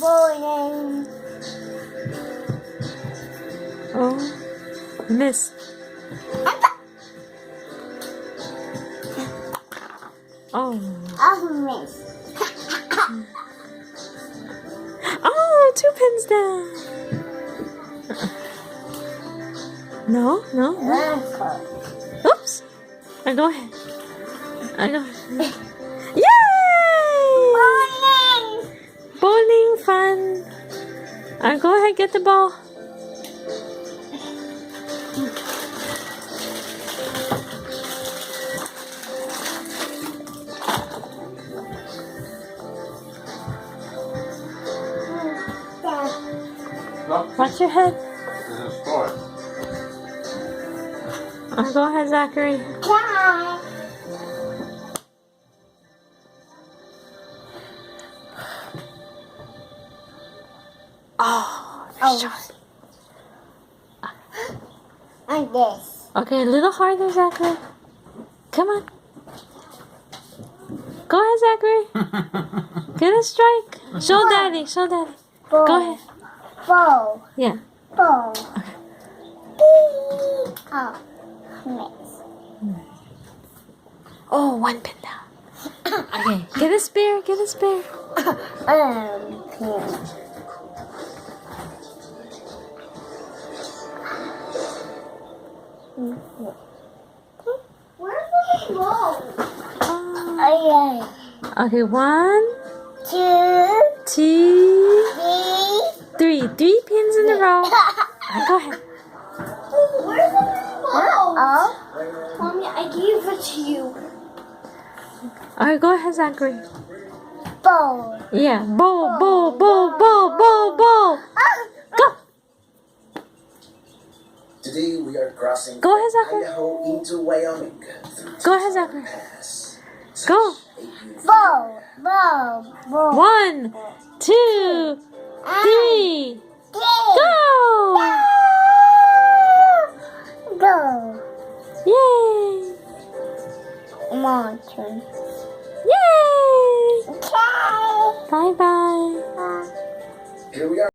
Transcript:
Bowling. Oh, miss. Oh. Miss. Oh, 2 pins down. No. Oops. Go ahead. Yay! Bowling fun. Go ahead, get the ball. Watch your head. Go ahead, Zachary. Oh, shot. Like this. Okay, a little harder, Zachary. Come on. Go ahead, Zachary. Get a strike. Show Daddy. Bowl. Go ahead. Bowl. Yeah. Bowl. Oh, miss. Oh, 1 pin down. Okay, get a spare. Pin. Where's the ball? Okay, 1, 2, 2, 3. 3 pins in a row. Go ahead. Where's the ball? Mommy, I gave it to you. Alright, go ahead, Zachary. Bowl. Yeah, bowl. Go. Today we are crossing Go ahead, Zachary. Idaho into Wyoming. Go ahead, Zachary. Go. Bowl. 1, 2, 3. Go! Go. Yay! Mountain. Yay! Okay. Bye-bye. Here we are.